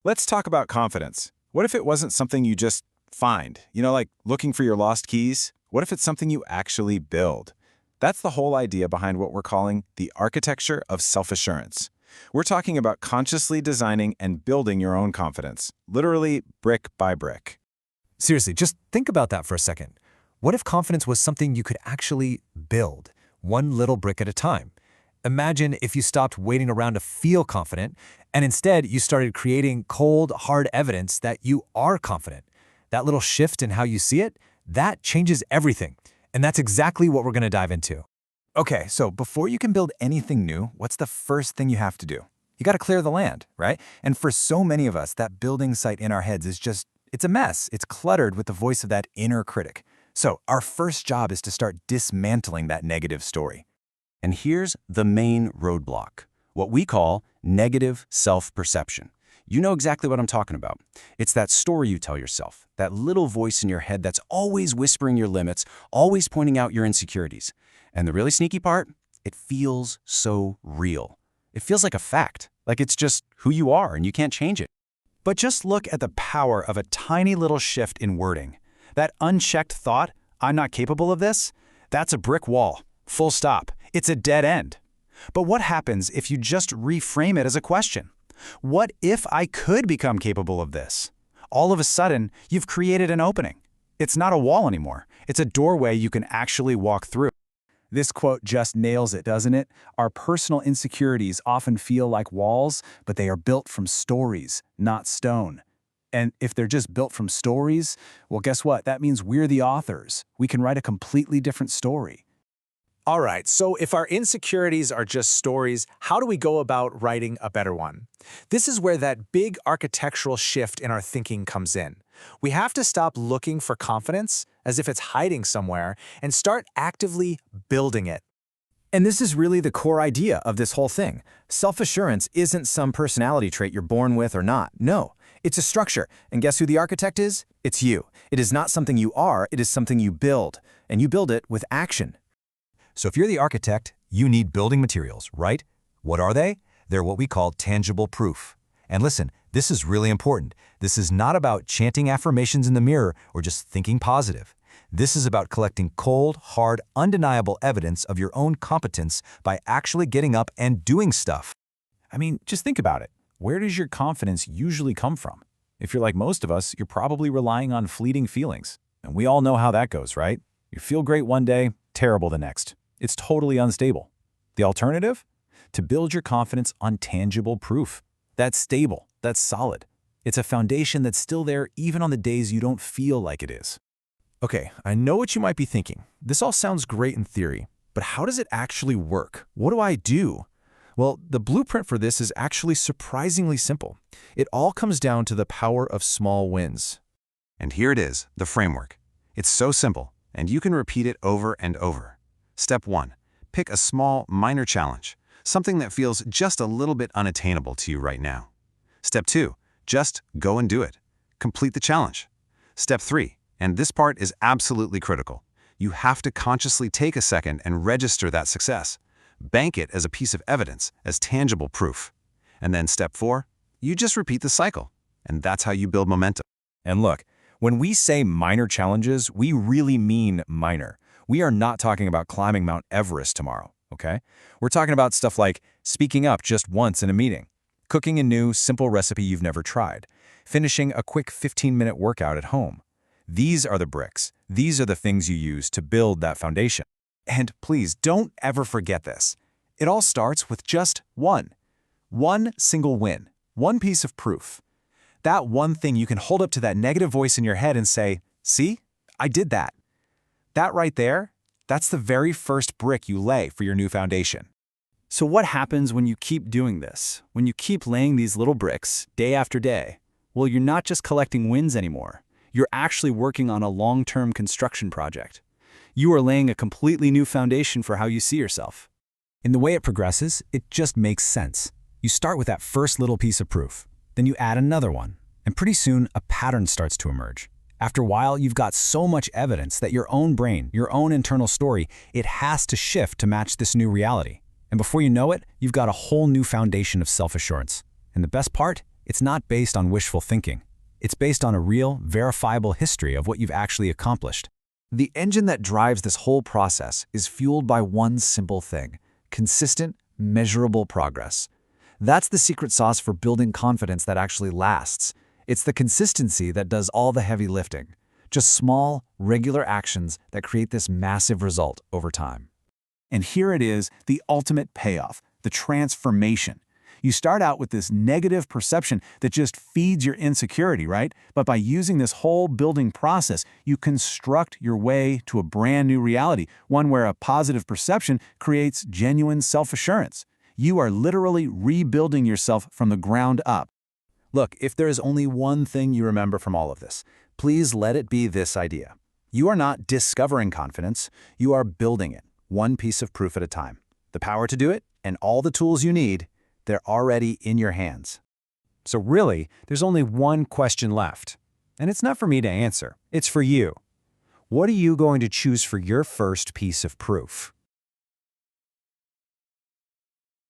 Let's talk about confidence. What if it wasn't something you just find? Like looking for your lost keys? What if it's something you actually build? That's the whole idea behind what we're calling the architecture of self-assurance. We're talking about consciously designing and building your own confidence, literally brick by brick. Seriously, just think about that for a second. What if confidence was something you could actually build, one little brick at a time? Imagine if you stopped waiting around to feel confident, and instead you started creating cold, hard evidence that you are confident. That little shift in how you see it, that changes everything. And that's exactly what we're going to dive into. Okay, so before you can build anything new, what's the first thing you have to do? You got to clear the land, right? And for so many of us, that building site in our heads is it's a mess. It's cluttered with the voice of that inner critic. So our first job is to start dismantling that negative story. And here's the main roadblock, what we call negative self-perception. You know exactly what I'm talking about. It's that story you tell yourself, that little voice in your head that's always whispering your limits, always pointing out your insecurities. And the really sneaky part, it feels so real. It feels like a fact, like it's just who you are and you can't change it. But just look at the power of a tiny little shift in wording. That unchecked thought, I'm not capable of this, that's a brick wall. Full stop. It's a dead end. But what happens if you just reframe it as a question? What if I could become capable of this? All of a sudden, you've created an opening. It's not a wall anymore. It's a doorway you can actually walk through. This quote just nails it, doesn't it? Our personal insecurities often feel like walls, but they are built from stories, not stone. And if they're just built from stories, well, guess what? That means we're the authors. We can write a completely different story. All right, so if our insecurities are just stories, how do we go about writing a better one? This is where that big architectural shift in our thinking comes in. We have to stop looking for confidence as if it's hiding somewhere and start actively building it. And this is really the core idea of this whole thing. Self-assurance isn't some personality trait you're born with or not. No, it's a structure. And guess who the architect is? It's you. It is not something you are, it is something you build. And you build it with action. So if you're the architect, you need building materials, right? What are they? They're what we call tangible proof. And listen, this is really important. This is not about chanting affirmations in the mirror or just thinking positive. This is about collecting cold, hard, undeniable evidence of your own competence by actually getting up and doing stuff. I mean, just think about it. Where does your confidence usually come from? If you're like most of us, you're probably relying on fleeting feelings. And we all know how that goes, right? You feel great one day, terrible the next. It's totally unstable. The alternative? To build your confidence on tangible proof. That's stable, that's solid. It's a foundation that's still there even on the days you don't feel like it is. Okay, I know what you might be thinking. This all sounds great in theory, but how does it actually work? What do I do? Well, the blueprint for this is actually surprisingly simple. It all comes down to the power of small wins. And here it is, the framework. It's so simple, and you can repeat it over and over. Step 1. Pick a small, minor challenge, something that feels just a little bit unattainable to you right now. Step 2. Just go and do it. Complete the challenge. Step 3. And this part is absolutely critical. You have to consciously take a second and register that success. Bank it as a piece of evidence, as tangible proof. And then step 4. You just repeat the cycle. And that's how you build momentum. And look, when we say minor challenges, we really mean minor. We are not talking about climbing Mount Everest tomorrow, okay? We're talking about stuff like speaking up just once in a meeting, cooking a new, simple recipe you've never tried, finishing a quick 15-minute workout at home. These are the bricks. These are the things you use to build that foundation. And please, don't ever forget this. It all starts with just one single win, one piece of proof. That one thing you can hold up to that negative voice in your head and say, see, I did that. That right there, that's the very first brick you lay for your new foundation. So what happens when you keep doing this? When you keep laying these little bricks day after day? Well, you're not just collecting wins anymore. You're actually working on a long-term construction project. You are laying a completely new foundation for how you see yourself. In the way it progresses, it just makes sense. You start with that first little piece of proof. Then you add another one. And pretty soon, a pattern starts to emerge. After a while, you've got so much evidence that your own brain, your own internal story, it has to shift to match this new reality. And before you know it, you've got a whole new foundation of self-assurance. And the best part? It's not based on wishful thinking. It's based on a real, verifiable history of what you've actually accomplished. The engine that drives this whole process is fueled by one simple thing: consistent, measurable progress. That's the secret sauce for building confidence that actually lasts. It's the consistency that does all the heavy lifting. Just small, regular actions that create this massive result over time. And here it is, the ultimate payoff, the transformation. You start out with this negative perception that just feeds your insecurity, right? But by using this whole building process, you construct your way to a brand new reality, one where a positive perception creates genuine self-assurance. You are literally rebuilding yourself from the ground up. Look, if there is only one thing you remember from all of this, please let it be this idea. You are not discovering confidence, you are building it, one piece of proof at a time. The power to do it and all the tools you need, they're already in your hands. So really, there's only one question left. And it's not for me to answer. It's for you. What are you going to choose for your first piece of proof?